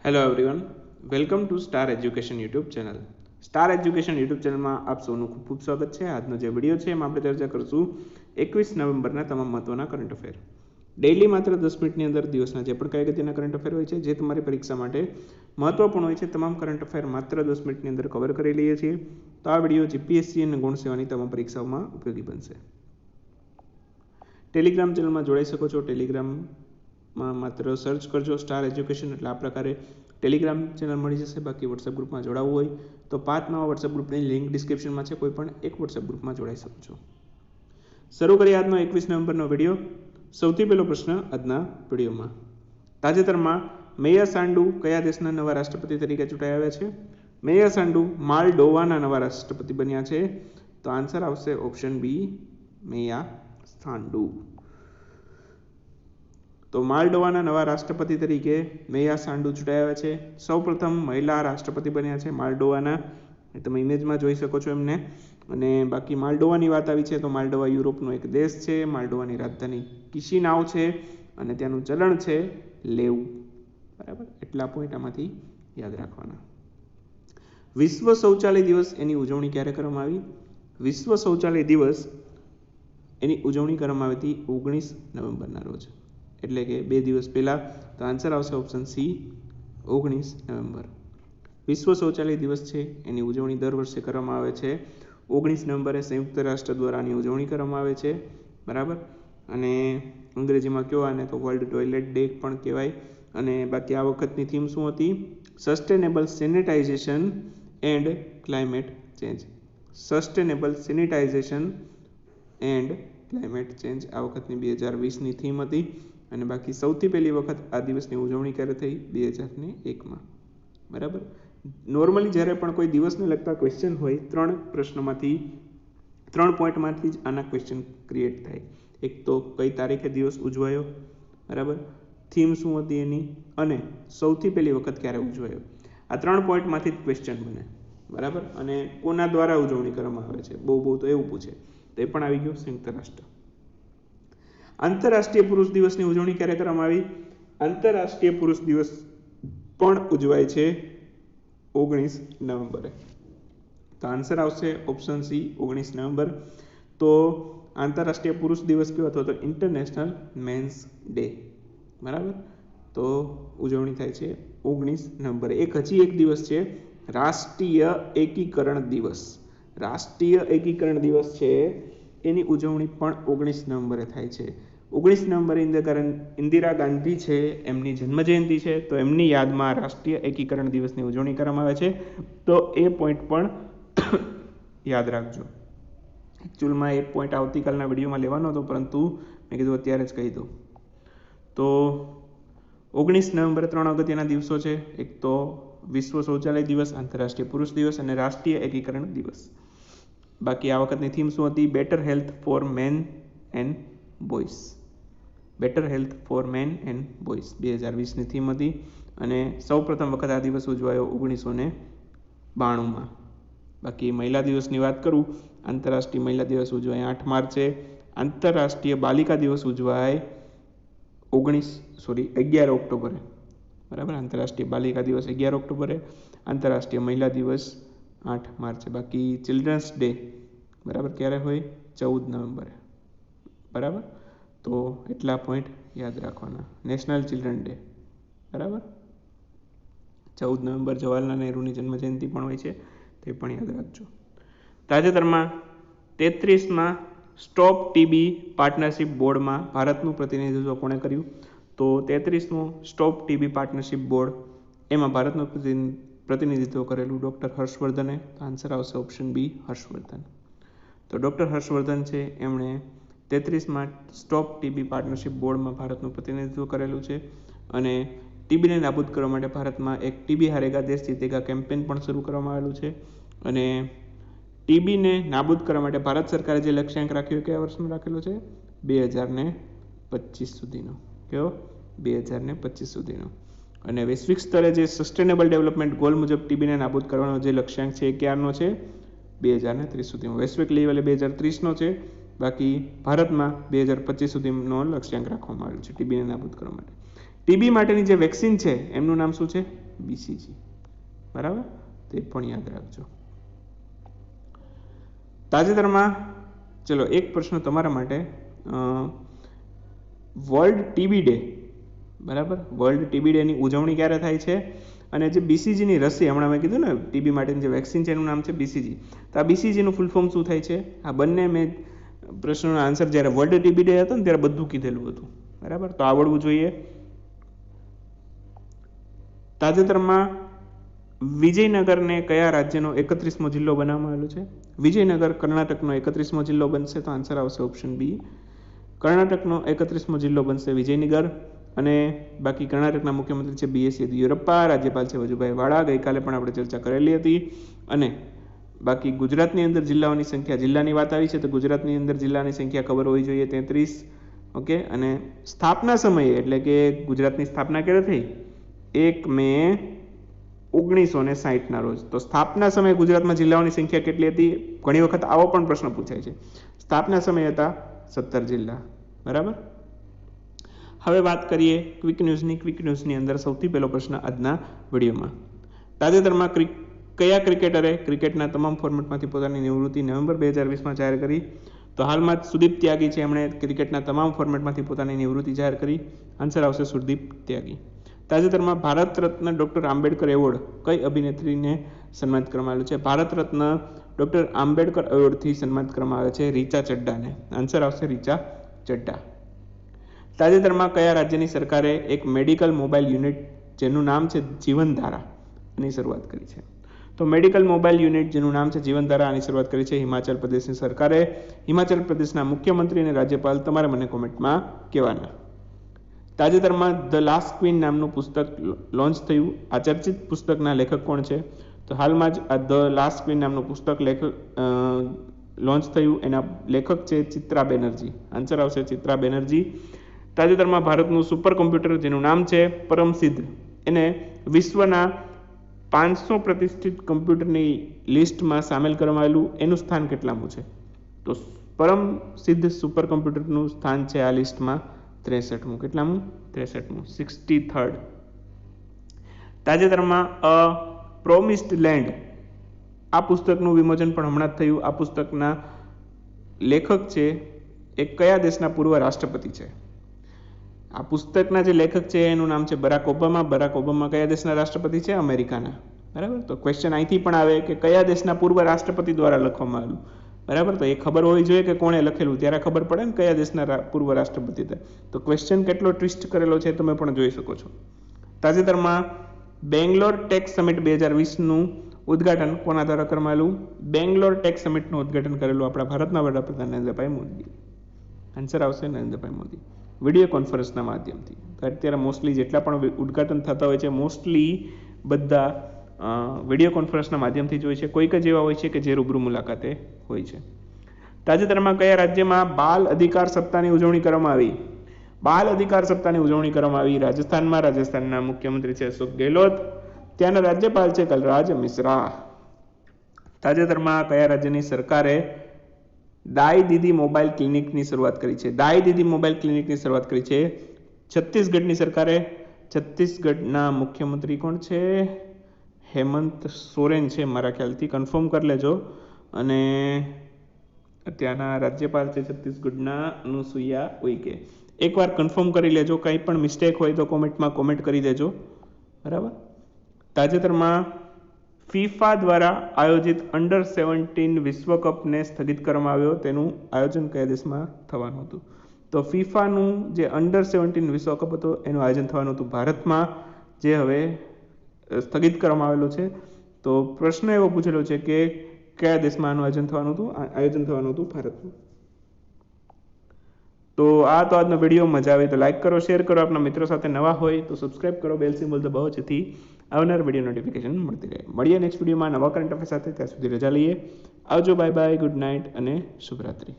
Hello everyone, welcome to star education YouTube channel. Star education YouTube ચેનલમાં આપ સૌનું ખૂબ ખૂબ સ્વાગત છે. આજનો જે વિડીયો છે એમાં આપણે ચર્ચા કરીશું 21 નવેમ્બરના તમામ મહત્વના કરંટ અફેર. ડેઇલી માત્ર 10 મિનિટની અંદર દિવસના જે પણ કઈ અગત્યના કરંટ અફેર હોય છે, જે તમારી પરીક્ષા માટે મહત્વપૂર્ણ હોય છે, તમામ કરંટ અફેર માત્ર 10 મિનિટની અંદર કવર કરી લઈએ છીએ. તો આ વિડીયો જીપીએસસી અને ગુણ સેવાની તમામ પરીક્ષાઓમાં ઉપયોગી બનશે. ટેલિગ્રામ ચેનલમાં જોડાઈ શકો છો. ટેલિગ્રામમાં માત્ર સર્ચ કરજો સ્ટાર એજ્યુકેશન, એટલે આ પ્રકારે ટેલિગ્રામ ચેનલ મળી જશે. બાકી વોટ્સએપ ગ્રુપમાં જોડાવવું હોય તો 5 નવા વોટ્સએપ ગ્રુપની લિંક ડિસ્ક્રિપ્શનમાં છે. કોઈ પણ એક વોટ્સએપ ગ્રુપમાં જોડાઈ શકો છો. શરૂ કરીએ આજનો 21 નવેમ્બરનો વિડીયો. સૌથી પહેલો પ્રશ્ન આજના વિડીયોમાં: તાજેતરમાં મેયા સાંડુ કયા દેશના નવા રાષ્ટ્રપતિ તરીકે ચૂંટાઈ આવ્યા છે? મેયા સાંડુ માલડોવાના નવા રાષ્ટ્રપતિ બન્યા છે. તો આન્સર આવશે ઓપ્શન બી, મેયા સાંડુ. તો માલડોવાના નવા રાષ્ટ્રપતિ તરીકે મેયા સાંડુ ચૂંટાઈ આવ્યા છે. સૌપ્રથમ મહિલા રાષ્ટ્રપતિ બન્યા છે માલડોવાના. તમે ઇમેજમાં જોઈ શકો છો એમને. અને બાકી માલડોવાની વાત આવી છે તો માલડોવા યુરોપનો એક દેશ છે. માલડોવાની રાજધાની કિશિનાવ છે અને ત્યાંનું ચલણ છે લેવ. બરાબર, એટલા પોઈન્ટ આમાંથી યાદ રાખવાના. વિશ્વ શૌચાલય દિવસ એની ઉજવણી ક્યારે કરવામાં આવી? વિશ્વ શૌચાલય દિવસ એની ઉજવણી કરવામાં આવી હતી 19 નવેમ્બરના રોજ, એટલે કે 2 દિવસ પહેલા. તો આન્સર આવશે ઓપ્શન સી, 19 નવેમ્બર. વિશ્વ શૌચાલય દિવસ છે એની ઉજવણી દર વર્ષે કરવામાં આવે છે 19 નવેમ્બરે. સંયુક્ત રાષ્ટ્ર દ્વારા આની ઉજવણી કરવામાં આવે છે. બરાબર, અને અંગ્રેજીમાં કયો આને તો વર્લ્ડ ટોયલેટ ડે પણ કહેવાય. અને બાકી આ વખતની થીમ શું હતી? Sustainable sanitisation and climate change. Sustainable sanitisation and climate change આ વખતની 2020ની થીમ હતી. અને બાકી સૌથી પહેલી વખત આ દિવસની ઉજવણી ક્યારે થઈ? 2001માં. બરાબર. નોર્મલી જ્યારે પણ કોઈ દિવસને લગતા ક્વેશ્ચન હોય, 3 પોઈન્ટમાંથી જ આના ક્વેશ્ચન ક્રિએટ થાય. એક તો કઈ તારીખે દિવસ ઉજવાયો, બરાબર, થીમ શું હતી એની, અને સૌથી પહેલી વખત ક્યારે ઉજવાયો. આ 3 પોઈન્ટમાંથી જ ક્વેશ્ચન બને. બરાબર, અને કોના દ્વારા ઉજવણી કરવામાં આવે છે, બહુ તો એવું પૂછે. તો એ પણ આવી ગયું સંયુક્ત રાષ્ટ્ર. આંતરરાષ્ટ્રીય પુરુષ દિવસની ઉજવણી ક્યારે કરવામાં આવી? આંતરરાષ્ટ્રીય પુરુષ દિવસ પણ ઉજવાય છે 19 નવેમ્બરે. તો આન્સર આવશે ઓપ્શન સી, 19 નવેમ્બર. તો આંતરરાષ્ટ્રીય પુરુષ દિવસ કયો હતો? તો ઇન્ટરનેશનલ મેન્સ ડે. બરાબર, તો ઉજવણી થાય છે 19 નવેમ્બરે. હજી એક દિવસ છે રાષ્ટ્રીય એકીકરણ દિવસ. રાષ્ટ્રીય એકીકરણ દિવસ છે એની ઉજવણી પણ 19 નવેમ્બરે થાય છે. 19 નવેમ્બરે ઇન્દિરા ગાંધી છે, એમની જન્મજયંતિ છે. તો એમની યાદમાં રાષ્ટ્રીય એકીકરણ દિવસની ઉજવણી કરવામાં આવે છે. તો એ પોઈન્ટ પણ યાદ રાખજો. એકચ્યુઅલમાં એ પોઈન્ટ આવતીકાલના વિડીયોમાં લેવાનો હતો, પરંતુ મેં કીધું અત્યારે જ કહી દઉં. તો 19 નવેમ્બરે 3 અગત્યના દિવસો છે. એક તો વિશ્વ શૌચાલય દિવસ, આંતરરાષ્ટ્રીય પુરુષ દિવસ અને રાષ્ટ્રીય એકીકરણ દિવસ. બાકી આ વખતની થીમ શું હતી? Better health for men and boys. Better health for men and boys 2020ની થીમ હતી. અને સૌપ્રથમ વખત આ દિવસ ઉજવાયો 1992માં. બાકી મહિલા દિવસની વાત કરું, આંતરરાષ્ટ્રીય મહિલા દિવસ ઉજવાય 8 માર્ચે. આંતરરાષ્ટ્રીય બાલિકા દિવસ ઉજવાય 11 ઓક્ટોબરે. બરાબર, આંતરરાષ્ટ્રીય બાલિકા દિવસ 11 ઓક્ટોબરે, આંતરરાષ્ટ્રીય મહિલા દિવસ 8 માર્ચે. બાકી ચિલ્ડ્રન્સ ડે બરાબર ક્યારે હોય? 14 નવેમ્બરે. બરાબર, તો એટલા પોઈન્ટ યાદ રાખવાના. નેશનલ ચિલ્ડ્રન ડે, બરાબર, 14 નવેમ્બર જવાહરલાલ નહેરુની જન્મજયંતિ પણ હોય છે, તે પણ યાદ રાખજો. તાજેતરમાં 33માં સ્ટોપ ટીબી પાર્ટનરશિપ બોર્ડમાં ભારતનું પ્રતિનિધિત્વ કોણે કર્યું? તો 33મો સ્ટોપ ટીબી પાર્ટનરશિપ બોર્ડ, એમાં ભારતનું પ્રતિનિધિત્વ કરેલું ડૉક્ટર હર્ષવર્ધને. આન્સર આવશે ઓપ્શન બી, હર્ષવર્ધન. તો ડૉક્ટર હર્ષવર્ધન છે, એમણે 33માં સ્ટોપ ટીબી પાર્ટનરશિપ બોર્ડમાં ભારતનું પ્રતિનિધિત્વ કરેલું છે. અને ટીબીને નાબૂદ કરવા માટે ભારતમાં એક ટીબી હારેગા દેશ જીતેગા કેમ્પેન પણ શરૂ કરવામાં આવેલું છે. અને ટીબીને નાબૂદ કરવા માટે ભારત સરકારે જે લક્ષ્યાંક રાખ્યો કયા વર્ષમાં રાખેલો છે? 2025 સુધીનો. કયો? 2025 સુધીનો. અને વૈશ્વિક સ્તરે જે સસ્ટેનેબલ ડેવલપમેન્ટ ગોલ મુજબ ટીબીને નાબૂદ કરવાનો જે લક્ષ્યાંક છે એ ક્યારનો છે? 2030 સુધીનો. વૈશ્વિક લેવલે 2030નો છે. બાકી ભારતમાં 2025 સુધીનો લક્ષ્યાંક રાખવામાં આવેલો છે ટીબીને નાબૂદ કરવા માટે. ટીબી માટેની જે વેક્સિન છે એમનું નામ શું છે? બીસીજી. બરાબર, તે પણ યાદ રાખજો. તાજેતરમાં ચલો એક પ્રશ્ન તમારા માટે, વર્લ્ડ ટીબી ડે, બરાબર, વર્લ્ડ ટીબી ડેની ઉજવણી ક્યારે થાય છે? અને જે બીસીજીની રસી હમણાં મેં કીધું ને ટીબી માટેની જે વેક્સિન છે એનું નામ છે બીસીજી. તો આ બીસીજીનું ફૂલ ફોર્મ શું થાય છે? આ બંને મેં પ્રશ્નનો આન્સર જ્યારે વર્લ્ડ ટીબી ડે હતો ને ત્યારે બધું કીધેલું હતું. બરાબર, તો આવડવું જોઈએ. તાજેતરમાં વિજયનગરને કયા રાજ્યનો 31મો જિલ્લો બનાવવામાં આવેલો છે? વિજયનગર કર્ણાટકનો 31મો જિલ્લો બનશે, તો આન્સર આવશે ઓપ્શન બી. કર્ણાટકનો 31મો જિલ્લો બનશે વિજયનગર. અને બાકી કર્ણાટકના મુખ્યમંત્રી છે BS યેદિયુરપ્પા, રાજ્યપાલ છે વજુભાઈ વાળા, ગઈકાલે પણ આપણે ચર્ચા કરેલી હતી. અને બાકી ગુજરાતની અંદર જિલ્લાઓની સંખ્યા, જિલ્લાની વાત આવી છે તો ગુજરાતની અંદર જિલ્લાની સંખ્યા ખબર હોવી જોઈએ 33. ઓકે, અને સ્થાપના સમયે એટલે કે ગુજરાતની સ્થાપના ક્યારે થઈ? 1 મે 1960 રોજ. તો સ્થાપના સમયે ગુજરાતમાં જિલ્લાઓની સંખ્યા કેટલી હતી? ઘણી વખત આવો પણ પ્રશ્ન પૂછાય છે. સ્થાપના સમયે હતા 17 જિલ્લા. બરાબર. હવે વાત કરીએ ક્વિક ન્યૂઝની. ક્વિક ન્યૂઝની અંદર સૌથી પહેલો પ્રશ્ન આજના વિડીયોમાં, તાજેતરમાં કયા ક્રિકેટરે ક્રિકેટના તમામ ફોર્મેટમાંથી પોતાની નિવૃત્તિ નવેમ્બર 2020માં જાહેર કરી? તો હાલમાં જ સુદીપ ત્યાગી છે, એમણે ક્રિકેટના તમામ ફોર્મેટમાંથી પોતાની નિવૃત્તિ જાહેર કરી. આન્સર આવશે સુદીપ ત્યાગી. તાજેતરમાં ભારત રત્ન ડોક્ટર આંબેડકર એવોર્ડ કઈ અભિનેત્રીને સન્માનિત કરવામાં આવેલો છે? ભારત રત્ન ડોક્ટર આંબેડકર એવોર્ડથી સન્માનિત કરવામાં આવે છે રીચા ચડ્ડાને. આન્સર આવશે રીચા ચડ્ડા. તાજેતરમાં કયા રાજ્યની સરકારે એક મેડિકલ મોબાઈલ યુનિટ જેનું નામ છે જીવનધારા એની શરૂઆત કરી છે? તો મેડિકલ મોબાઈલ યુનિટ જેનું નામ છે જીવનધારા આની શરૂઆત કરી છે હિમાચલ પ્રદેશની સરકારે. હિમાચલ પ્રદેશના મુખ્યમંત્રી અને રાજ્યપાલ તમારે મને કોમેન્ટમાં કહેવાના. તાજેતરમાં ધ લાસ્ટ ક્વીન નામનું પુસ્તક લોન્ચ થયું. આ ચર્ચિત પુસ્તકના લેખક કોણ છે? તો હાલમાં જ આ ધ લાસ્ટ ક્વીન નામનું પુસ્તક લોન્ચ થયું. એના લેખક છે ચિત્રા બેનર્જી. આન્સર આવશે ચિત્રા બેનર્જી. તાજેતરમાં ભારતનું સુપર કોમ્પ્યુટર જેનું નામ છે પરમસિદ્ધ, એને વિશ્વના 500 પ્રતિષ્ઠિત કમ્પ્યુટરની લિસ્ટમાં સામેલ કરવામાં આવેલું. એનું સ્થાન કેટલામું છે? તો પરમસિદ્ધ સુપર કોમ્પ્યુટરનું સ્થાન છે આ લિસ્ટમાં 63મું. કેટલામું? 63મું, 63rd. તાજેતરમાં અ પ્રોમિસ્ડ લેન્ડ આ પુસ્તકનું વિમોચન પણ હમણાં જ થયું. આ પુસ્તકના લેખક છે એ કયા દેશના પૂર્વ રાષ્ટ્રપતિ છે? આ પુસ્તકના જે લેખક છે એનું નામ છે બરાક ઓબામા. બરાક ઓબામા કયા દેશના રાષ્ટ્રપતિ છે? અમેરિકાના. બરાબર, તો ક્વેશ્ચન અહીંથી પણ આવે કે કયા દેશના પૂર્વ રાષ્ટ્રપતિ દ્વારા લખવામાં આવેલું. બરાબર, તો એ ખબર હોવી જોઈએ કે કોણે લખેલું, ત્યારે ખબર પડે ને કયા દેશના પૂર્વ રાષ્ટ્રપતિ હતા. તો ક્વેશ્ચન કેટલો ટ્વિસ્ટ કરેલો છે તમે પણ જોઈ શકો છો. તાજેતરમાં બેંગ્લોર ટેક સમિટ 2020નું ઉદ્ઘાટન કોના દ્વારા કરવામાં આવેલું? બેંગ્લોર ટેક સમિટનું ઉદ્ઘાટન કરેલું આપણા ભારતના વડાપ્રધાન નરેન્દ્રભાઈ મોદી. આન્સર આવશે નરેન્દ્રભાઈ મોદી. વિડીયો કોન્ફરન્સના માધ્યમથી. અત્યારે મોસ્ટલી જેટલા પણ ઉદ્ઘાટન થતા હોય છે મોસ્ટલી બધા વિડીયો કોન્ફરન્સના માધ્યમથી જ હોય છે. કોઈક જ એવા હોય છે કે જે રૂબરૂ મુલાકાતે હોય છે. તાજેતરમાં કયા રાજ્યમાં બાલ અધિકાર સપ્તાહની ઉજવણી કરવામાં આવી? બાલ અધિકાર સપ્તાહની ઉજવણી કરવામાં આવી રાજસ્થાનમાં. રાજસ્થાનના મુખ્યમંત્રી છે અશોક ગેહલોત. ત્યાંના રાજ્યપાલ છે કલરાજ મિશ્રા. તાજેતરમાં કયા રાજ્યની સરકારે દાઈ દીદી મોબાઈલ ક્લિનિકની શરૂઆત કરી છે? દાઈ દીદી મોબાઈલ ક્લિનિકની શરૂઆત કરી છે છત્તીસગઢની સરકારે. છત્તીસગઢના મુખ્યમંત્રી કોણ છે? હેમંત સોરેન છે મારા ખ્યાલથી, કન્ફર્મ કરી લેજો. અને ત્યાંના રાજ્યપાલ છે છત્તીસગઢના અનુસુઈયા ઉઇકે. એકવાર કન્ફર્મ કરી લેજો, કંઈ પણ મિસ્ટેક હોય તો કોમેન્ટમાં કોમેન્ટ કરી દેજો. બરાબર. તાજેતરમાં ફીફા દ્વારા આયોજિત અંડર-17 વિશ્વકપને સ્થગિત કરવામાં આવ્યો. તેનું આયોજન કયા દેશમાં થવાનું હતું? તો ફીફાનું જે અંડર-17 વિશ્વકપ હતો એનું આયોજન થવાનું હતું ભારતમાં, જે હવે સ્થગિત કરવામાં આવેલો છે. તો પ્રશ્ન એવો પૂછેલો છે કે કયા દેશમાં આનું આયોજન થવાનું હતું? આયોજન થવાનું હતું ભારતમાં. તો આ તો આજનો વિડીયો મજા આવે તો લાઈક કરો, શેર કરો, આપણા મિત્રો સાથે નવા હોય તો સબસ્ક્રાઇબ કરો, બેલ સિમ્બોલ દબાવો જેથી આવનાર વિડીયો નોટિફિકેશન મળતી રહે. મળીએ નેક્સ્ટ વિડીયોમાં નવા કરંટ અફેર સાથે. ત્યાં સુધી રજા લઈએ. આવજો, બાય બાય, ગુડ નાઇટ અને શુભરાત્રી.